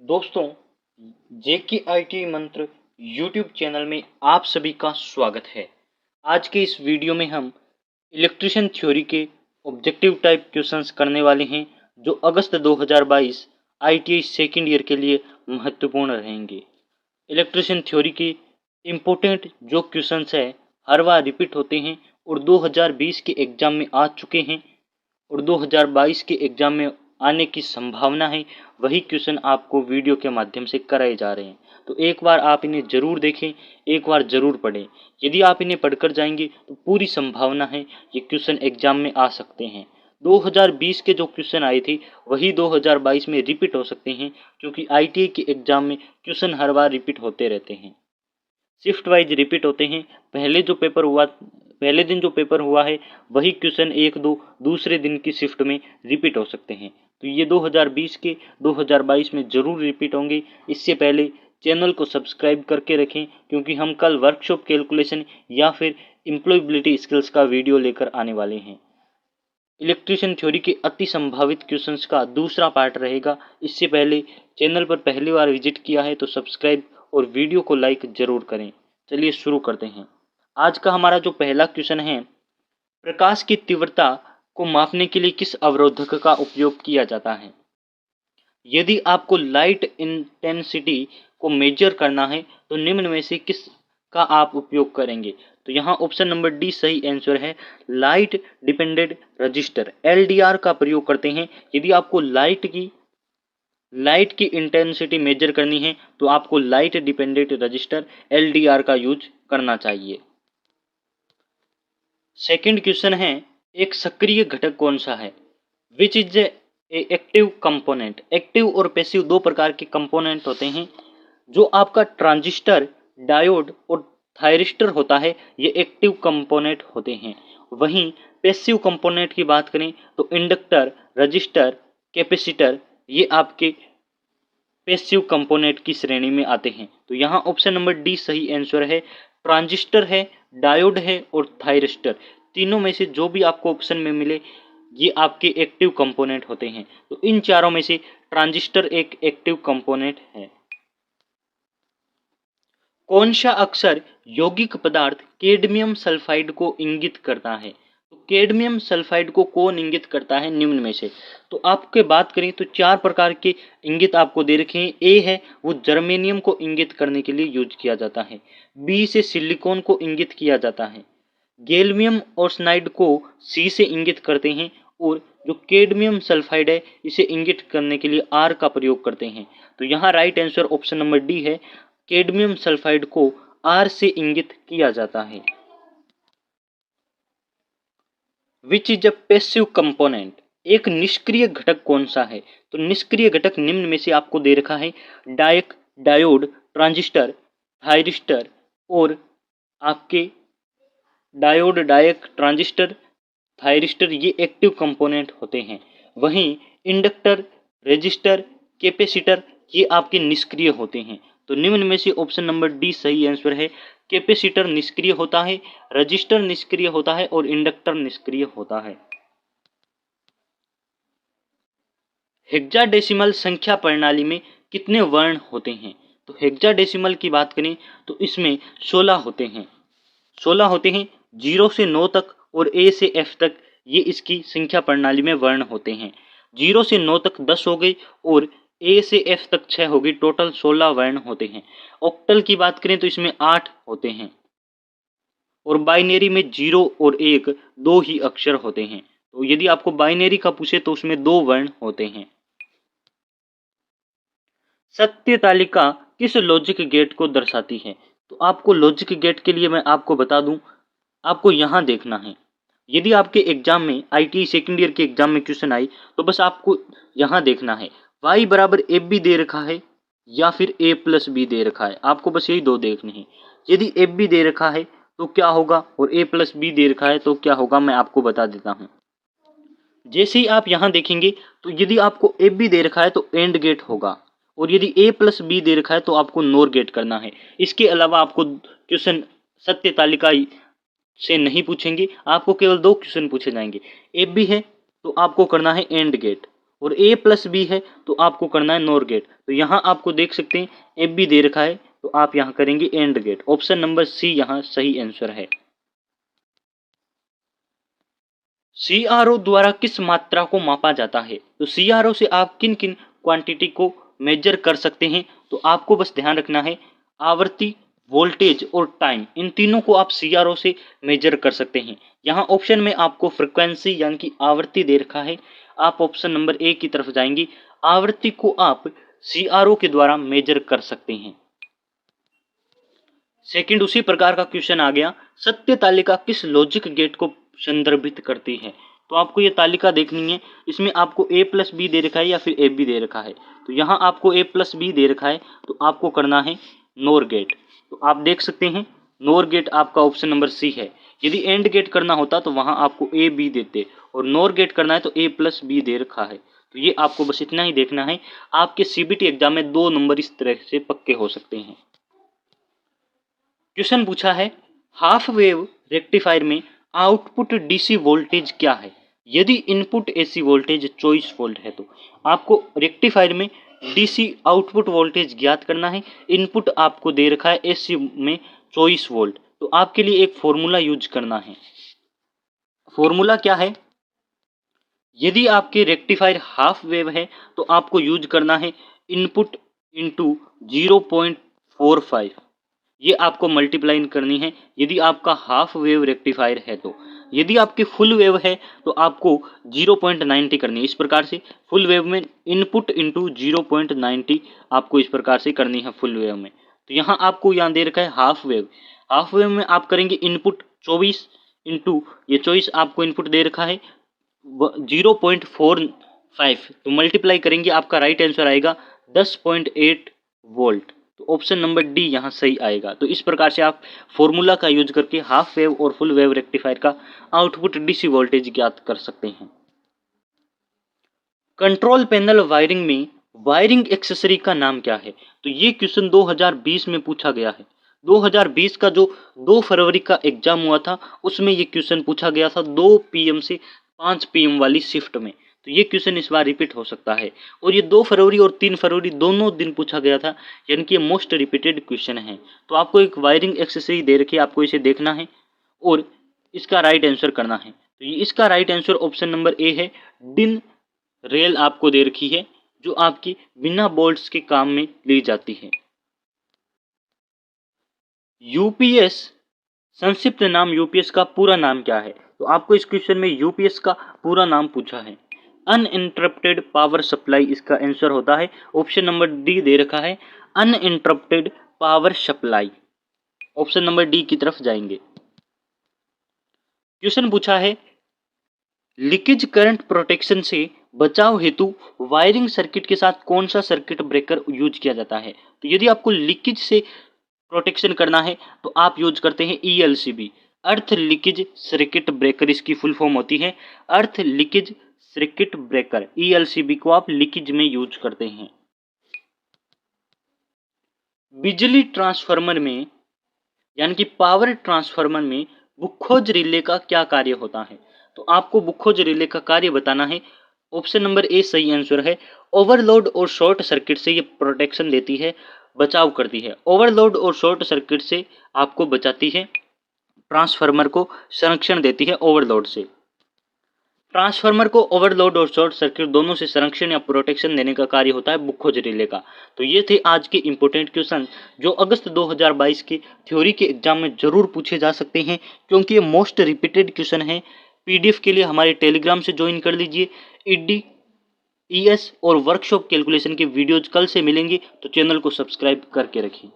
दोस्तों, जेके आईटी मंत्र YouTube channel में आप सभी का स्वागत है। आज के इस वीडियो में हम इलेक्ट्रिशियन थ्योरी के ऑब्जेक्टिव टाइप क्वेश्चंस करने वाले हैं जो अगस्त 2022 आईटीआई सेकेंड ईयर के लिए महत्वपूर्ण रहेंगे। इलेक्ट्रिशियन थ्योरी के इम्पोर्टेंट जो क्वेश्चंस है हर बार रिपीट होते हैं और 2020 के एग्जाम में आ चुके हैं और 2022 के एग्जाम में आने की संभावना है, वही क्वेश्चन आपको वीडियो के माध्यम से कराए जा रहे हैं। तो एक बार आप इन्हें जरूर देखें, एक बार जरूर पढ़ें। यदि आप इन्हें पढ़कर जाएंगे तो पूरी संभावना है ये क्वेश्चन एग्जाम में आ सकते हैं। 2020 के जो क्वेश्चन आए थे वही 2022 में रिपीट हो सकते हैं, क्योंकि आईटीआई के एग्जाम में क्वेश्चन हर बार रिपीट होते रहते हैं, शिफ्ट वाइज रिपीट होते हैं। पहले दिन जो पेपर हुआ है वही क्वेश्चन एक दो दूसरे दिन की शिफ्ट में रिपीट हो सकते हैं। तो ये 2020 के 2022 में जरूर रिपीट होंगे। इससे पहले चैनल को सब्सक्राइब करके रखें, क्योंकि हम कल वर्कशॉप कैलकुलेशन या फिर एम्प्लॉयबिलिटी स्किल्स का वीडियो लेकर आने वाले हैं। इलेक्ट्रिशियन थ्योरी के अति संभावित क्वेश्चंस का दूसरा पार्ट रहेगा। इससे पहले चैनल पर पहली बार विजिट किया है तो सब्सक्राइब और वीडियो को लाइक जरूर करें। चलिए शुरू करते हैं। आज का हमारा जो पहला क्वेश्चन है, प्रकाश की तीव्रता को मापने के लिए किस अवरोधक का उपयोग किया जाता है? यदि आपको लाइट इंटेंसिटी को मेजर करना है तो निम्न में से किस का आप उपयोग करेंगे? तो यहाँ ऑप्शन नंबर डी सही आंसर है। लाइट डिपेंडेंट रजिस्टर एलडीआर का प्रयोग करते हैं। यदि आपको लाइट की इंटेंसिटी मेजर करनी है तो आपको लाइट डिपेंडेंट रजिस्टर एलडीआर का यूज करना चाहिए। सेकंड क्वेश्चन है, एक सक्रिय घटक कौन सा है? Which is a active component. Active और पैसिव दो प्रकार के कंपोनेंट होते हैं। जो आपका ट्रांजिस्टर, डायोड और थायरिस्टर होता है ये एक्टिव कंपोनेंट होते हैं। वहीं पैसिव कंपोनेंट की बात करें तो इंडक्टर, रजिस्टर, कैपेसिटर ये आपके पैसिव कंपोनेंट की श्रेणी में आते हैं। तो यहाँ ऑप्शन नंबर डी सही आंसर है। ट्रांजिस्टर है, डायोड है और थायरिस्टर, तीनों में से जो भी आपको ऑप्शन में मिले ये आपके एक्टिव कंपोनेंट होते हैं। तो इन चारों में से ट्रांजिस्टर एक एक्टिव कंपोनेंट है। कौन सा अक्षर यौगिक पदार्थ कैडमियम सल्फाइड को इंगित करता है? तो कैडमियम सल्फाइड को कौन इंगित करता है निम्न में से? तो आपके बात करें तो चार प्रकार के इंगित आपको दे रखे हैं। ए है वो जर्मेनियम को इंगित करने के लिए यूज किया जाता है। बी से सिलिकॉन को इंगित किया जाता है। गैलियम ऑर्सेनाइड को सी से इंगित करते हैं और जो कैडमियम सल्फाइड है इसे इंगित करने के लिए आर का प्रयोग करते हैं। तो यहाँ right answer option number D है। कैडमियम सल्फाइड को आर से इंगित किया जाता है। Which is a passive component. एक निष्क्रिय घटक कौन सा है? तो निष्क्रिय घटक निम्न में से आपको दे रखा है। डायोड, ट्रांजिस्टर, थायरिस्टर और आपके डायोड, ट्रांजिस्टर, थायरिस्टर ये एक्टिव कंपोनेंट होते हैं। वहीं इंडक्टर, रेजिस्टर, कैपेसिटर ये आपके निष्क्रिय होते हैं। तो निम्न में से ऑप्शन नंबर डी सही आंसर है। कैपेसिटर निष्क्रिय होता है, रजिस्टर निष्क्रिय होता है और इंडक्टर निष्क्रिय होता है। हेक्साडेसिमल संख्या प्रणाली में कितने वर्ण होते हैं? तो हेक्साडेसिमल की बात करें तो इसमें 16 होते हैं। 16 होते हैं, 0 से 9 तक और ए से एफ तक ये इसकी संख्या प्रणाली में वर्ण होते हैं। 0 से 9 तक 10 हो गई और ए से एफ तक 6 हो गई, टोटल 16 वर्ण होते हैं। ऑक्टल की बात करें तो इसमें 8 होते हैं और बाइनरी में 0 और 1 दो ही अक्षर होते हैं। तो यदि आपको बाइनरी का पूछे तो उसमें 2 वर्ण होते हैं। सत्य तालिका किस लॉजिक गेट को दर्शाती है? तो आपको लॉजिक गेट के लिए मैं आपको बता दूं, आपको यहां देखना है। यदि आपके एग्जाम में आईटीआई सेकेंड ईयर के एग्जाम में क्वेश्चन आई तो बस आपको यहां देखना है, y बराबर एफ बी दे रखा है या फिर a प्लस बी दे रखा है। आपको बस यही दो देखने हैं। यदि एफ बी दे रखा है तो क्या होगा और a प्लस बी दे रखा है तो क्या होगा, मैं आपको बता देता हूं। जैसे ही आप यहां देखेंगे तो यदि आपको एफ बी दे रखा है तो एंड गेट होगा और यदि a प्लस बी दे रखा है तो आपको नोर गेट करना है। इसके अलावा आपको क्वेश्चन सत्य तालिका से नहीं पूछेंगे, आपको केवल 2 क्वेश्चन पूछे जाएंगे। एफ बी है तो आपको करना है एंड गेट और ए प्लस बी है तो आपको करना है नॉर गेट। तो यहाँ आपको देख सकते हैं एफ बी दे रखा है तो आप यहाँ करेंगे and get. Option number C यहाँ सही आंसर है। सीआरओ द्वारा किस मात्रा को मापा जाता है? तो सीआरओ से आप किन किन क्वांटिटी को मेजर कर सकते हैं? तो आपको बस ध्यान रखना है आवृत्ति, वोल्टेज और टाइम, इन तीनों को आप सीआरओ से मेजर कर सकते हैं। यहाँ ऑप्शन में आपको फ्रिक्वेंसी यानी कि आवृत्ति दे रखा है, आप ऑप्शन नंबर ए की तरफ जाएंगे। आवृत्ति को आप सीआरओ के द्वारा मेजर कर सकते हैं। सेकंड उसी प्रकार का क्वेश्चन आ गया, सत्य तालिका किस लॉजिक गेट को संदर्भित करती है? तो आपको ये तालिका देखनी है, इसमें आपको ए प्लस बी दे रखा है या फिर ए बी दे रखा है। तो यहाँ आपको ए प्लस बी दे रखा है तो आपको करना है नोर गेट। तो आप देख सकते हैं नोर गेट आपका ऑप्शन नंबर सी है। यदि एंड गेट करना होता तो वहां आपको ए बी देते, और नोर गेट करना है तो ए प्लस बी दे रखा है। तो ये आपको बस इतना ही देखना है। आपके सीबीटी एग्जाम में 2 नंबर इस तरह से पक्के हो सकते हैं। क्वेश्चन पूछा है हाफ वेव रेक्टिफायर में आउटपुट डीसी वोल्टेज क्या है? यदि इनपुट एसी वोल्टेज 24 वोल्ट है तो आपको रेक्टिफायर में डीसी आउटपुट वोल्टेज ज्ञात करना है। इनपुट आपको दे रखा है एसी में 24 वोल्ट। तो आपके लिए एक फॉर्मूला यूज करना है। फॉर्मूला क्या है? यदि आपके रेक्टिफायर हाफ वेव है तो आपको यूज करना है इनपुट इंटू 0.45, ये आपको मल्टीप्लाई करनी है यदि आपका हाफ वेव रेक्टिफायर है तो। यदि आपकी फुल वेव है तो आपको 0.90 करनी है। इस प्रकार से फुल वेव में इनपुट इंटू 0.90 आपको इस प्रकार से करनी है फुल वेव में। तो यहाँ आपको यहाँ दे रखा है हाफ वेव। हाफ वेव में आप करेंगे इनपुट 24 इंटू ये 24 आपको इनपुट दे रखा है 0.45, तो मल्टीप्लाई करेंगे आपका राइट आंसर आएगा 10.8 वोल्ट। तो ऑप्शन नंबर डी यहाँ सही आएगा। तो इस प्रकार से आप फॉर्मूला का यूज करके हाफ वेव और फुल वेव रेक्टिफायर का आउटपुट डीसी वोल्टेज ज्ञात कर सकते हैं। कंट्रोल पैनल वायरिंग में वायरिंग एक्सेसरी का नाम क्या है? तो ये क्वेश्चन 2020 में पूछा गया है। 2020 का जो 2 फरवरी का एग्जाम हुआ था उसमें ये क्वेश्चन पूछा गया था 2 PM से 5 PM वाली शिफ्ट में। तो ये क्वेश्चन इस बार रिपीट हो सकता है, और ये 2 फरवरी और 3 फरवरी दोनों दिन पूछा गया था, यानी कि ये मोस्ट रिपीटेड क्वेश्चन है। तो आपको एक वायरिंग एक्सेसरी दे रखी है, आपको इसे देखना है और इसका राइट आंसर करना है। तो ये इसका right answer option number A है। डिन रेल आपको दे रखी है जो आपकी बिना बोल्ट्स के काम में ली जाती है। यूपीएस संक्षिप्त नाम यूपीएस का पूरा नाम क्या है? तो आपको इस क्वेश्चन में यूपीएस का पूरा नाम पूछा है। अनइंटरप्टेड पावर सप्लाई इसका आंसर होता है। ऑप्शन नंबर डी दे रखा है uninterrupted power supply. Option number D की तरफ जाएंगे। क्वेश्चन पूछा है लीकेज करंट प्रोटेक्शन से बचाव हेतु वायरिंग सर्किट के साथ कौन सा सर्किट ब्रेकर यूज किया जाता है? तो यदि आपको लीकेज से प्रोटेक्शन करना है तो आप यूज करते हैं ELCB, अर्थ लीकेज सर्किट ब्रेकर इसकी फुल फॉर्म होती है। अर्थ लीकेज सर्किट ब्रेकर ELCB को आप लीकेज में यूज करते हैं। बिजली ट्रांसफार्मर में यानी कि पावर ट्रांसफार्मर में बुक्खोज रिले का क्या कार्य होता है? तो आपको बुक्खोज रिले का कार्य बताना है। ऑप्शन नंबर ए सही आंसर है। ओवरलोड और शॉर्ट सर्किट से ये प्रोटेक्शन देती है, बचाव करती है। ओवरलोड और शॉर्ट सर्किट से आपको बचाती है, ट्रांसफार्मर को संरक्षण देती है ओवरलोड से। ट्रांसफार्मर को ओवरलोड और शॉर्ट सर्किट दोनों से संरक्षण या प्रोटेक्शन देने का कार्य होता है बुक्खोज रिले का। तो ये थे आज के इंपॉर्टेंट क्वेश्चन जो अगस्त 2022 के थ्योरी के एग्जाम में जरूर पूछे जा सकते हैं, क्योंकि ये मोस्ट रिपीटेड क्वेश्चन है। PDF के लिए हमारे टेलीग्राम से ज्वाइन कर लीजिए। ED, ES और वर्कशॉप कैलकुलेशन के वीडियोज कल से मिलेंगे, तो चैनल को सब्सक्राइब करके रखिए।